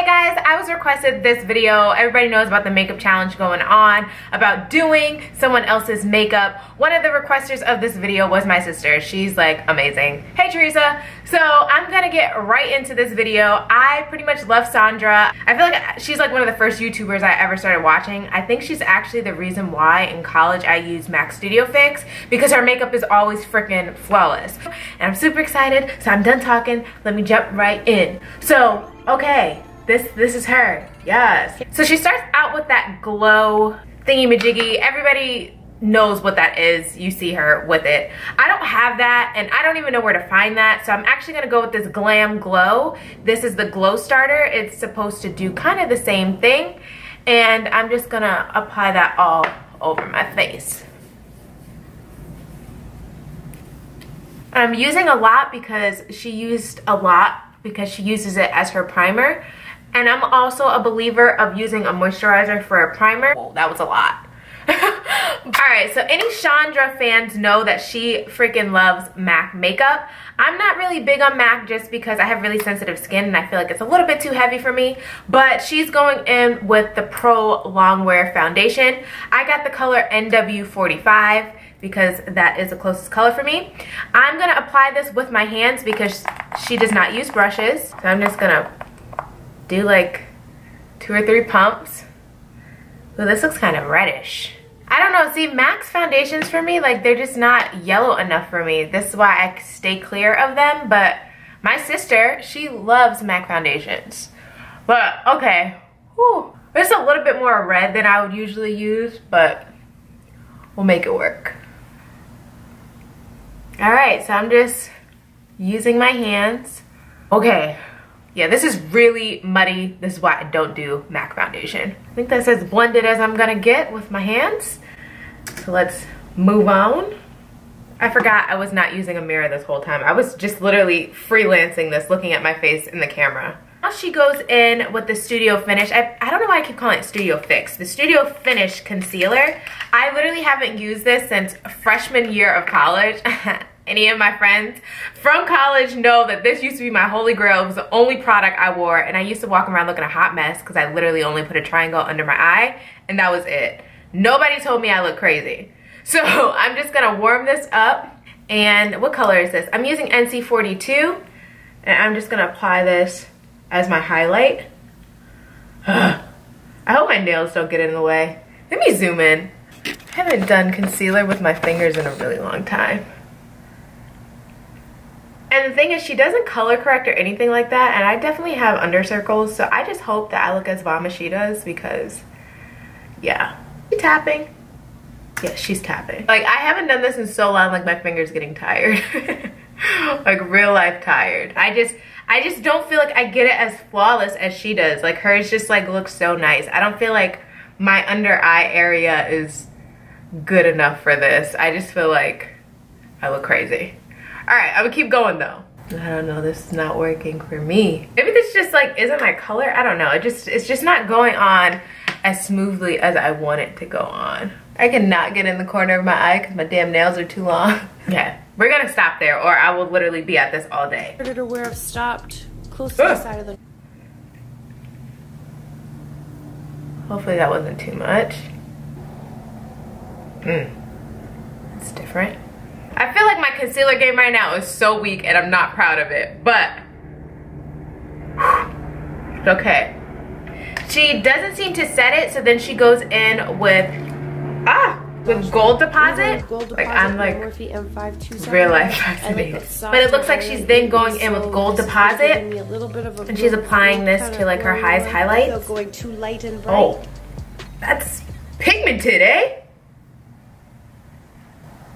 Hey guys, I was requested this video. Everybody knows about the makeup challenge going on, about doing someone else's makeup. One of the requesters of this video was my sister. She's like amazing. Hey Teresa. So I'm gonna get right into this video. I pretty much love Sondra. I feel like she's like one of the first YouTubers I ever started watching. I think she's actually the reason why in college I used Mac Studio Fix, because her makeup is always freaking flawless. And I'm super excited, so I'm done talking. Let me jump right in. So, okay. This is her, yes. So she starts out with that glow thingy-majiggy. Everybody knows what that is. You see her with it. I don't have that, and I don't even know where to find that, so I'm actually gonna go with this Glam Glow. This is the Glow Starter. It's supposed to do kind of the same thing, and I'm just gonna apply that all over my face. I'm using a lot because she uses it as her primer. And I'm also a believer of using a moisturizer for a primer. Oh, that was a lot. Alright, so any Sondra fans know that she freaking loves MAC makeup. I'm not really big on MAC just because I have really sensitive skin and I feel like it's a little bit too heavy for me. But she's going in with the Pro Longwear Foundation. I got the color NW45 because that is the closest color for me. I'm gonna apply this with my hands because she does not use brushes. So I'm just gonna do like 2 or 3 pumps. Ooh, this looks kind of reddish. I don't know, see, MAC's foundations for me, like they're just not yellow enough for me. This is why I stay clear of them, but my sister, she loves MAC foundations. But, okay, whew. There's a little bit more red than I would usually use, but we'll make it work. All right, so I'm just using my hands. Okay. Yeah, this is really muddy. This is why I don't do MAC foundation. I think that's as blended as I'm gonna get with my hands. So let's move on. I forgot I was not using a mirror this whole time. I was just literally freelancing this, looking at my face in the camera. Now she goes in with the Studio Finish. I don't know why I keep calling it Studio Fix. The Studio Finish Concealer. I literally haven't used this since freshman year of college. Any of my friends from college know that this used to be my holy grail. It was the only product I wore, and I used to walk around looking a hot mess because I literally only put a triangle under my eye, and that was it. Nobody told me I look crazy. So I'm just gonna warm this up. And what color is this? I'm using NC42, and I'm just gonna apply this as my highlight. I hope my nails don't get in the way. Let me zoom in. I haven't done concealer with my fingers in a really long time. And the thing is, she doesn't color correct or anything like that, and I definitely have under circles, so I just hope that I look as bomb as she does because, yeah. She tapping? Yeah, she's tapping. Like, I haven't done this in so long, like my finger's getting tired. Like, real life tired. I just don't feel like I get it as flawless as she does. Like, hers just like looks so nice. I don't feel like my under eye area is good enough for this. I just feel like I look crazy. All right, I'm gonna keep going though. I don't know, this is not working for me. Maybe this just like isn't my color. I don't know. It's just not going on as smoothly as I want it to go on. I cannot get in the corner of my eye because my damn nails are too long. Okay, we're gonna stop there or I will literally be at this all day. To where I've stopped close to the side of the. Hopefully that wasn't too much. It's different. I feel like my concealer game right now is so weak and I'm not proud of it, but okay. She doesn't seem to set it, so then she goes in with gold deposit. Like I'm like real life fascinated. But it looks like she's then going in with gold deposit and she's applying this to like her highlights. Oh, that's pigmented, eh?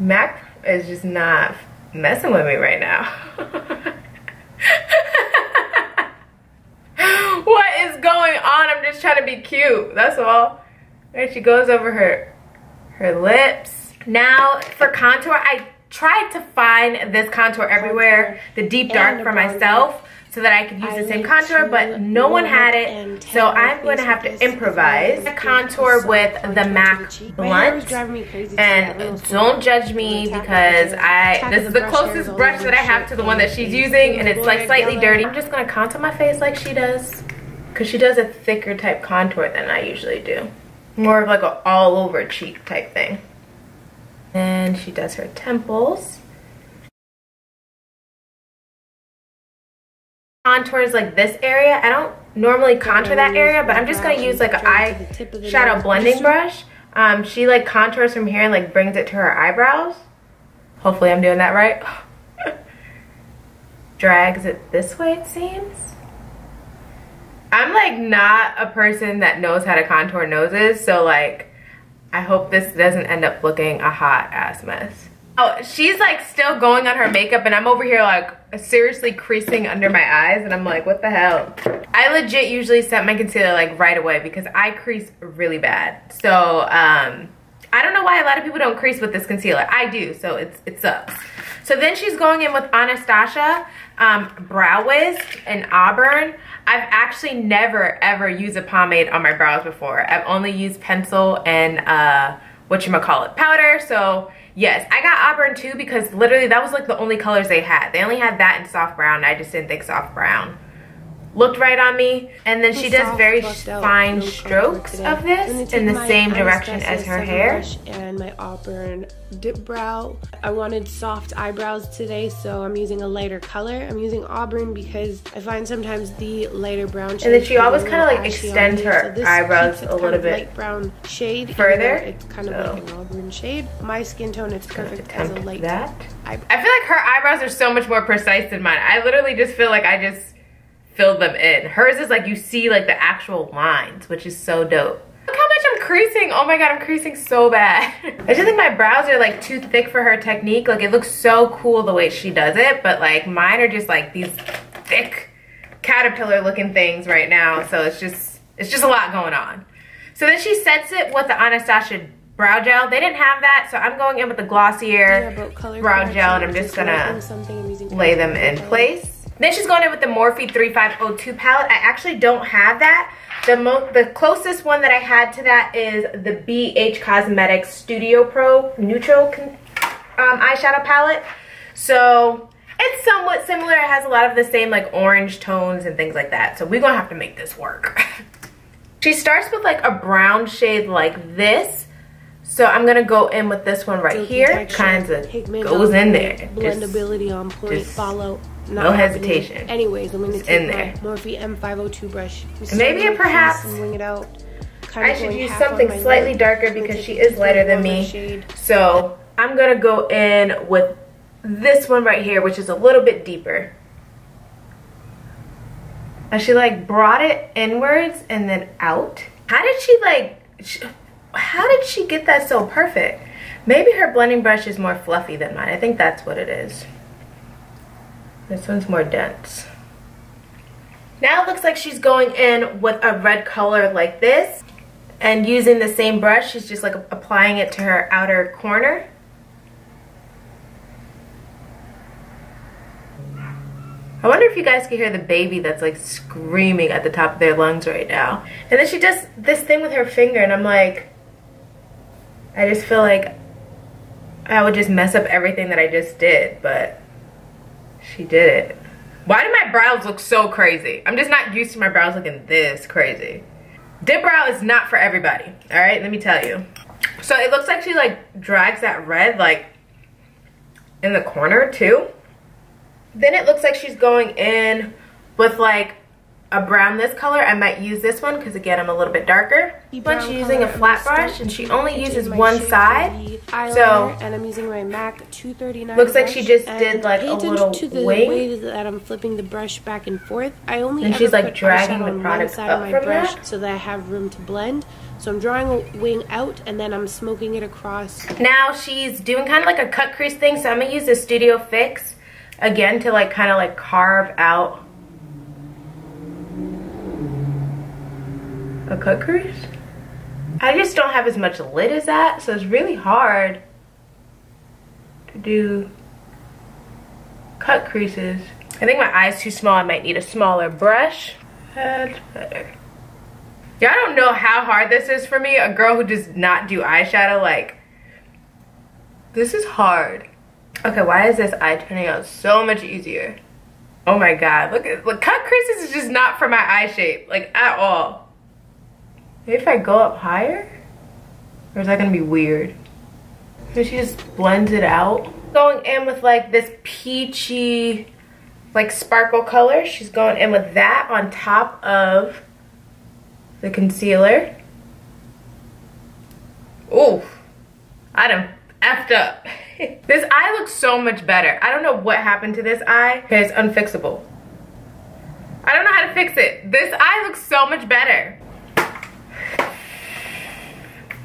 MAC is just not messing with me right now. What is going on? I'm just trying to be cute, that's all. There she goes over her lips. Now for contour, I tried to find this contour everywhere, the deep dark for myself, so that I could use the same contour, but no one had it, so I'm going to have to improvise. Contour with the MAC Blunt, and don't judge me because this is the closest brush that I have to the one that she's using, and it's like slightly dirty. I'm just going to contour my face like she does. because she does a thicker type contour than I usually do. More of like an all over cheek type thing. And she does her temples. Contours like this area. I don't normally contour that area, but I'm just gonna use like an eyeshadow blending brush. She like contours from here and like brings it to her eyebrows. Hopefully I'm doing that right. Drags it this way, it seems. I'm like not a person that knows how to contour noses, so like I hope this doesn't end up looking a hot ass mess. Oh, she's like still going on her makeup and I'm over here like seriously creasing under my eyes and I'm like, what the hell? I legit usually set my concealer like right away because I crease really bad. So I don't know why a lot of people don't crease with this concealer. I do, so it sucks. So then she's going in with Anastasia Brow Wiz in Auburn. I've actually never ever used a pomade on my brows before. I've only used pencil and whatchamacallit, powder. So yes, I got Auburn too because literally that was like the only colors they had. They only had that and soft brown. I just didn't think soft brown looked right on me. And then she does very fine strokes of this in the same direction as her hair. And my Auburn dip brow. I wanted soft eyebrows today, so I'm using a lighter color. I'm using Auburn because I find sometimes the lighter brown shade. And then she always kind of like extends her eyebrows a little bit light brown shade further. It's kind of like an Auburn shade. My skin tone is perfect as a light eyebrow. I feel like her eyebrows are so much more precise than mine. I literally just feel like I just filled them in. Hers is like you see like the actual lines, which is so dope. Look how much I'm creasing. Oh my god, I'm creasing so bad. I just think my brows are like too thick for her technique. Like it looks so cool the way she does it, but like mine are just like these thick caterpillar looking things right now. So it's just a lot going on. So then she sets it with the Anastasia brow gel. They didn't have that, so I'm going in with the glossier brow gel and I'm just gonna lay them in place. Then she's going in with the Morphe 3502 palette. I actually don't have that. The closest one that I had to that is the BH Cosmetics Studio Pro Neutral eyeshadow palette. So it's somewhat similar. It has a lot of the same like orange tones and things like that. So we're gonna have to make this work. She starts with like a brown shade like this. So I'm gonna go in with this one right here. Kind of goes in there. Blendability on point. Follow. No hesitation. Anyways, I'm going to take my Morphe M502 brush. Maybe perhaps wing it out. I should use something slightly darker because she is lighter than me. So I'm going to go in with this one right here, which is a little bit deeper. And she like brought it inwards and then out. How did she get that so perfect? Maybe her blending brush is more fluffy than mine. I think that's what it is. This one's more dense. Now it looks like she's going in with a red color like this and using the same brush, she's just like applying it to her outer corner. I wonder if you guys can hear the baby that's like screaming at the top of their lungs right now. And then she does this thing with her finger and I'm like, I just feel like I would just mess up everything that I just did, but she did it. Why do my brows look so crazy? I'm just not used to my brows looking this crazy. Dip brow is not for everybody, all right? Let me tell you. So it looks like she like drags that red like in the corner too. Then it looks like she's going in with like a brown this color. I might use this one because again I'm a little bit darker. But she's using a flat brush and she only uses one side. So and I'm using my MAC 239. Looks like she just did like a little wing. Way that I'm flipping the brush back and forth. I only and she's like dragging the product up from brush that so that I have room to blend. So I'm drawing a wing out and then I'm smoking it across. Now she's doing kind of like a cut crease thing. So I'm gonna use the Studio Fix again to like kind of like carve out a cut crease. I just don't have as much lid as that, so it's really hard to do cut creases. I think my eye's too small. I might need a smaller brush. That's better. Yeah, I don't know how hard this is for me, a girl who does not do eyeshadow. Like, this is hard. Okay, why is this eye turning out so much easier? Oh my God, look, cut creases is just not for my eye shape, like at all. Maybe if I go up higher? Or is that gonna be weird? Maybe she just blends it out. Going in with like this peachy, like sparkle color. She's going in with that on top of the concealer. Ooh, I done effed up. This eye looks so much better. I don't know what happened to this eye. Okay, it's unfixable. I don't know how to fix it. This eye looks so much better.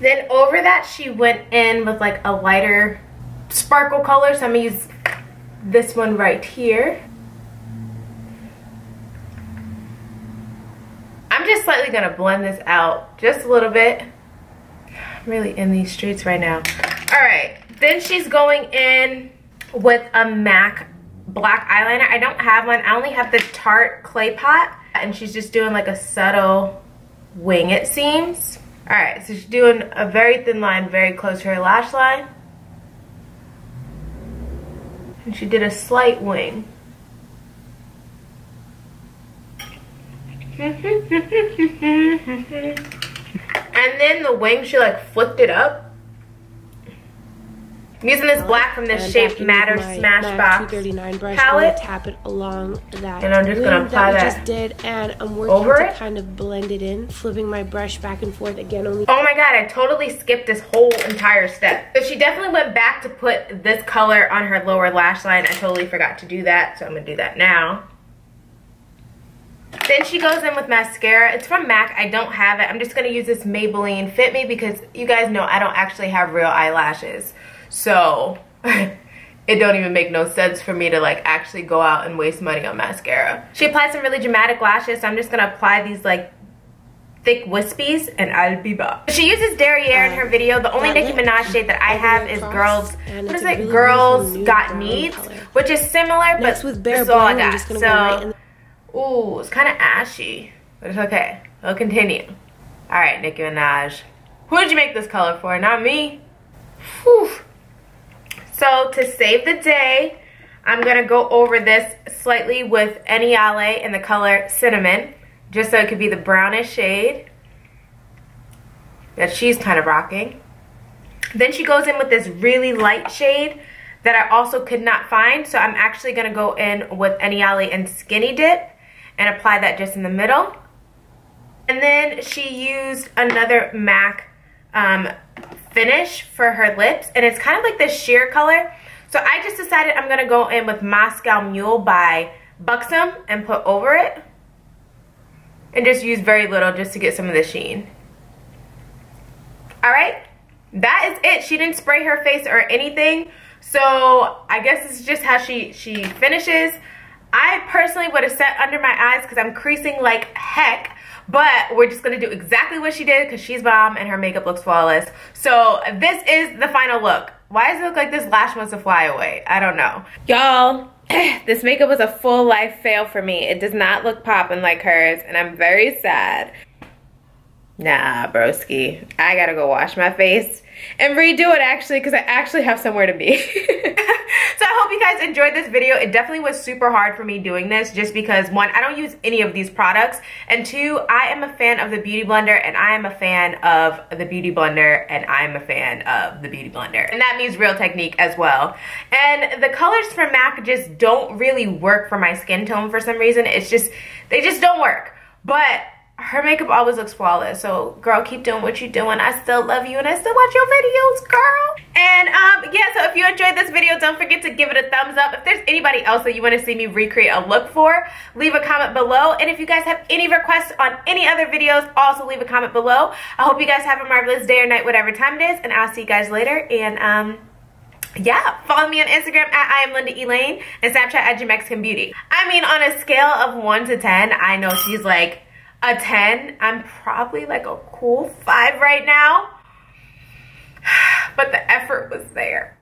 Then over that, she went in with like a lighter sparkle color. So I'm gonna use this one right here. I'm just slightly gonna blend this out just a little bit. I'm really in these streets right now. All right, then she's going in with a MAC black eyeliner. I don't have one, I only have the Tarte Clay Pot, and she's just doing like a subtle wing, it seems. All right, so she's doing a very thin line, very close to her lash line. And she did a slight wing. And then the wing, she like flipped it up. I'm using this black from this Shape Matter Smashbox 239 brush palette. Tap it along that. And I'm just gonna apply that just did, and I'm working over to it. kind of blend it in, flipping my brush back and forth again. Only. Oh my God, I totally skipped this whole entire step. So she definitely went back to put this color on her lower lash line. I totally forgot to do that, so I'm gonna do that now. Then she goes in with mascara. It's from MAC. I don't have it. I'm just gonna use this Maybelline Fit Me because you guys know I don't actually have real eyelashes. So it don't even make no sense for me to like actually go out and waste money on mascara. She applied some really dramatic lashes, so I'm just gonna apply these like thick wispies and I'll be back. She uses Derriere in her video. The only Nicki Minaj shade that I have is Girls, what is it? Girls Got Needs, which is similar, but this is all I got. So, ooh, it's kind of ashy, but it's okay. We'll continue. All right, Nicki Minaj. Who did you make this color for? Not me. Whew. So to save the day, I'm gonna go over this slightly with iamLindaElaine in the color Cinnamon, just so it could be the brownish shade that she's kind of rocking. Then she goes in with this really light shade that I also could not find, so I'm actually gonna go in with iamLindaElaine and Skinny Dip and apply that just in the middle. And then she used another MAC finish for her lips, and it's kind of like this sheer color. So I just decided I'm gonna go in with Moscow Mule by Buxom and put over it, and just use very little just to get some of the sheen. All right, that is it. She didn't spray her face or anything, so I guess this is just how she finishes. I personally would have set under my eyes because I'm creasing like heck, but we're just gonna do exactly what she did because she's bomb and her makeup looks flawless. So this is the final look. Why does it look like this lash wants to fly away? I don't know. Y'all, this makeup was a full life fail for me. It does not look popping like hers, and I'm very sad. Nah, broski. I gotta go wash my face and redo it actually, because I actually have somewhere to be. So I hope you guys enjoyed this video. It definitely was super hard for me doing this just because, one, I don't use any of these products, and two, I am a fan of the Beauty Blender, and I am a fan of the Beauty Blender, and I am a fan of the Beauty Blender. And that means Real Technique as well. And the colors from MAC just don't really work for my skin tone for some reason. It's just, they just don't work. But her makeup always looks flawless, so girl, keep doing what you're doing. I still love you and I still watch your videos, girl. And yeah, so if you enjoyed this video, don't forget to give it a thumbs up. If there's anybody else that you want to see me recreate a look for, leave a comment below. And if you guys have any requests on any other videos, also leave a comment below. I hope you guys have a marvelous day or night, whatever time it is, and I'll see you guys later. And yeah, follow me on Instagram at iamLindaElaine and Snapchat at JaMexicanBeauty. I mean, on a scale of 1 to 10, I know she's like a 10. I'm probably like a cool 5 right now, but the effort was there.